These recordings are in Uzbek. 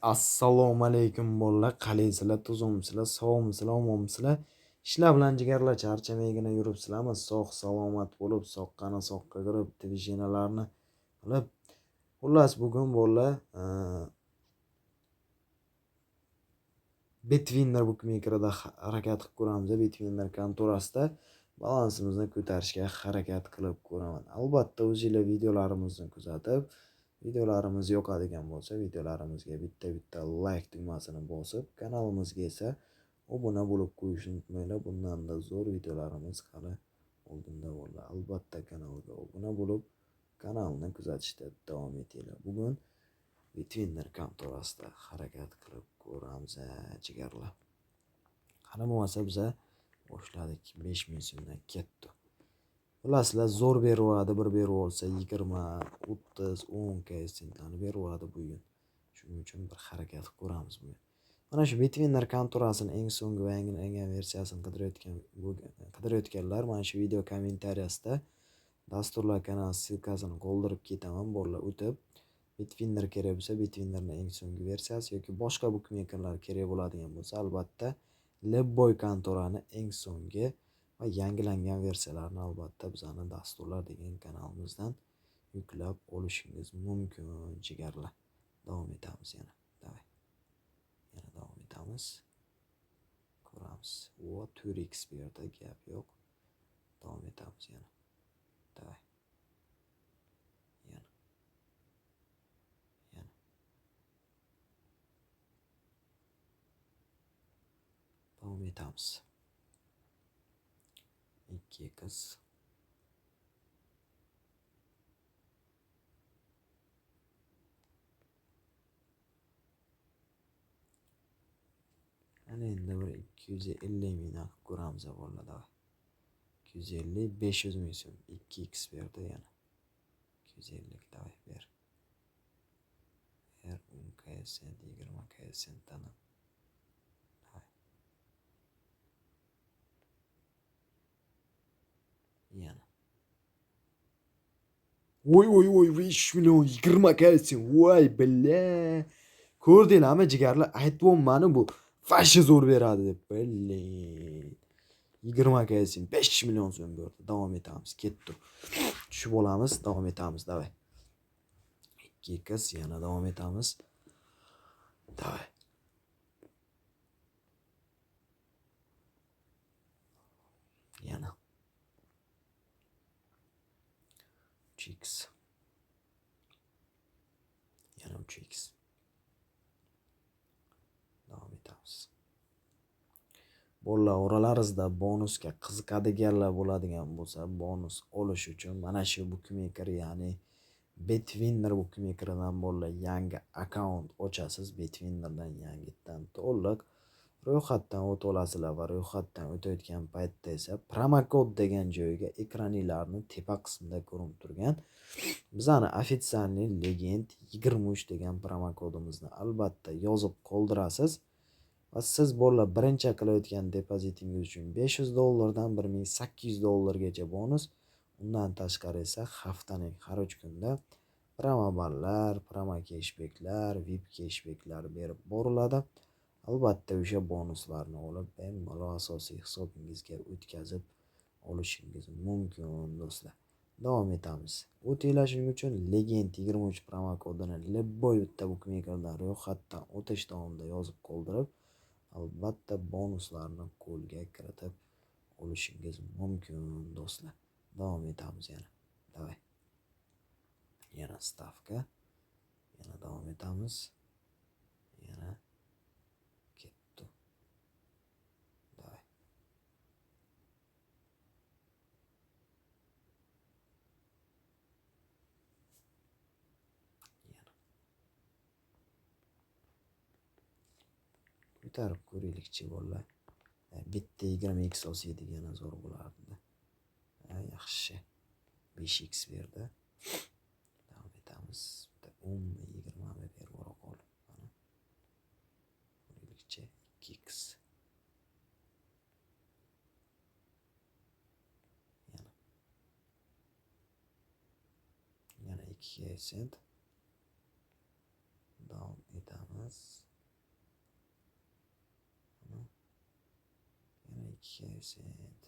Assalomu alaykum bolalar. Qalaysizlar, tuzumsizlar, sog'misizlar, omonmisizlar? Ishlar bilan jigarlar charchamaygina yuribsizlarmi? Sog' salomat bo'lib, soqqani soqqa kirib, tvijinalarni qilib. Xullas, bugun bolalar Bitwinner bookmakerida harakat qilib ko'ramiz. Bitwinner kontorasida balansimizni ko'tarishga harakat qilib ko'raman. Albatta, o'zingizlar videolarimizni kuzatib, videolarimiz yoqadigan bo'lsa, videolarimizga bitta like tugmasini bosib, kanalimizga esa obuna bo'lib qo'yishni unutmanglar. Bundan-da zo'r videolarimiz hali oldinda bo'ladi. Albatta kanalga obuna bo'lib, kanalni kuzatishda davom etinglar. Bugun Bitwinner kontorasida harakat qilib ko'ramiz, jigarlar. Qani bo'lmasa biza boshladik. 5000 so'mdan ketdi. Bilasizlar, zo'r beradi, bir berib olsa 20, 30, 10 sentlarni beradi bugun. Shuning uchun bir harakat qilib ko'ramiz bugun. Mana shu Bitwinner kontorasining eng so'nggi va yangi versiyasini qidirayotganlar mana shu video kommentariyasida dasturlar kanali ssilkasini qoldirib ketaman. Bolalar o'tib Bitwinner kerak bo'lsa, Bitwinnerning eng so'nggi versiyasi yoki boshqa bookmakerlar kerak bo'ladigan bo'lsa, albatta Lebboy kontorani eng so'nggi va yangilangan versiyalarini albatta bizning dasturlar degan kanalimizdan yuklab olishingiz mumkin, jigarlar. Davom etamiz yana. Davay. Yana davom etamiz. Ko'ramiz. O 4x bu yerda gap yo'q. Davom etamiz yana. Davay. Yana. Davom etamiz. 2x. Ana endi bir 250 ming ko'ramiz bolalar. 250, 500 ming so'm. 2x berdi yana. 250 davay ber. Ber 10 sent, 20 sentdan. Yana. Voy 5 million 20 sent. Voy billa. Ko'rdinglarmi jigarlar? Aytibman bu fashi zo'r beradi deb. Billin. 20 sent 5 million so'm berdi. Davom etamiz. Ketdi. Tushib olamiz, davom etamiz, davay. 2x yana davom etamiz. Davay. Yana. 3x. Yana 3x. Davom etamiz. Bolalar, oralaringizda bonusga qiziqadiganlar bo'ladigan bo'lsa, bonus olish uchun mana shu bookmaker, ya'ni Bitwinner bookmakeridan bolalar yangi akkaunt ochasiz. Bitwinnerdan yangitdan to'liq ro'yxatdan o'tib olasizlar va ro'yxatdan o'tayotgan paytda esa promokod degan joyga ekraninglarni tepa qismida ko'rinib turgan bizani ofitsialniy legend 23 degan promokodimizni albatta yozib qoldirasiz. Va siz bolalar birinchi qilayotgan depozitingiz uchun $500 dan $1800 bonus. Undan tashqari esa haftaning har 3 kunda promoballar, promo cashbacklar, VIP cashbacklar berib boriladi. Albatta o'sha bonuslarni olib, bemalol asosiy hisobingizga o'tkazib olishingiz mumkin, do'stlar. Davom etamiz. O'tinglar shuning uchun Legend 23 promo kodini Lebboy bitta bookmakerdan ro'yxatdan o'tish davomida yozib qoldirib, albatta bonuslarni qo'lga kiritib olishingiz mumkin, do'stlar. Davom etamiz yana. Davay. Yana stavka. Yana davom etamiz. Yana ketdi. Davay. Yana. Ko'tarib ko'raylikchi bolalar. Bitta 20x olsaydik yana zo'r bo'lardi. Yaxshi. 5x berdi. Davom etamiz. 10 20 berib qolib. Mana. Ko'raylikchi 2x. Yana 2 sent. davom etamiz. Yana 2 sent.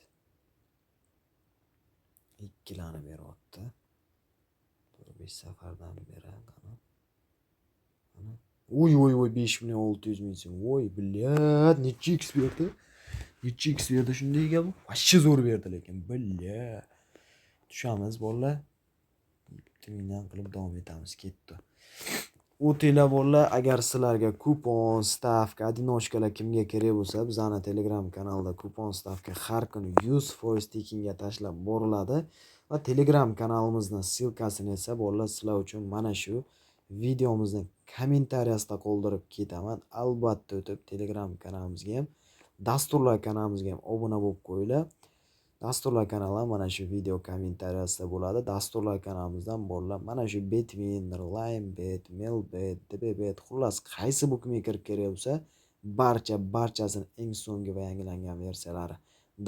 Ikkilarni beryapti. 5 safardan beri qani. Oy 5.600.000 so'm. Voy, bilyat, necha x berdi? Necha x berdi shunday gap? Vashcha zo'r berdi lekin, bilyat. Tushamiz bolalar. Bitta qilib davom etamiz, ketdi. O'tinglar bolalar, agar sizlarga kupon, stavka, одиночкаlar kimga kerak bo'lsa, bizning Telegram kanalda kupon, stavka har kuni 100% tekinga tashlab boriladi. Va Telegram kanalimizning silkasini esa bolalar sizlar uchun mana shu videomizni kommentariyasida qoldirib ketaman. Albatta o'tib Telegram kanalimizga ham, dasturlar kanalimizga ham obuna bo'lib qo'yinglar. Dasturlar kanali mana shu video kommentariyasida bo'ladi. Dasturlar kanalimizdan bolalar mana shu Betwin, Linebet, Melbet, DBBet, xullas qaysi bookmaker kerak bo'lsa, barchasini eng so'nggi va yangilangan versiyalari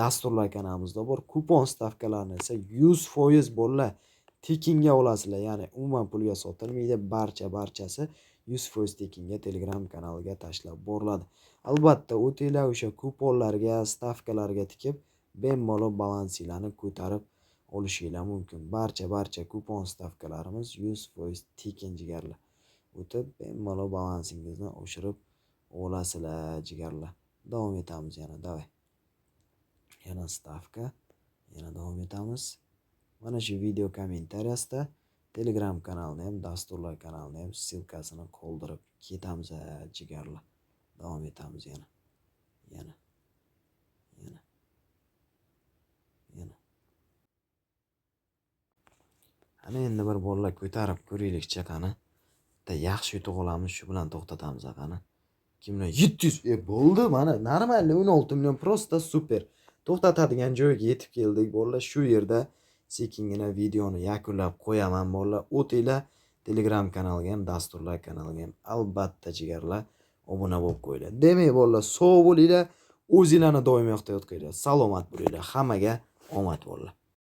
dasturlar kanalimizda bor. Kupon stavkalarini esa 100% bolalar tekinga olasizlar. Ya'ni umuman pulga sotilmaydi. Barchasi 100% tekinga Telegram kanaliga tashlab boriladi. Albatta, o'tinglar o'sha kuponlarga, stavkalarga tikib bemalol balansinglarni ko'tarib olishinglar mumkin. Barcha kupon stavkalarimiz 100% tekin jigarlar. O'tib bemalol balansingizni oshirib olasizlar jigarlar. Davom etamiz yana, davay. Yana stavka, yana davom etamiz. Mana shu video kommentariyasida Telegram kanalini ham, dasturlar kanalini ham silkasini qoldirib ketamiz jigarlar. Davom etamiz yana. Ana endi bir bolalar ko'tarib ko'raylikchi qani. Bitta yaxshi yutuq olamiz, shu bilan to'xtatamiz qani. Kimlar 700 bo'ldi, mana normalniy 16 million prosta super. To'xtatadigan joyga yetib keldik bolalar. Shu yerda sekingina videoni yakunlab qo'yaman bolalar. O'tinglar Telegram kanaliga ham, dasturlar kanaliga ham albatta jigarlar obuna bo'lib qo'yinglar. Demak bolalar, sog' bo'linglar, o'zinglarni doimiy ehtiyot qilinglar. Salomat bo'linglar. Hammaga omad bolalar.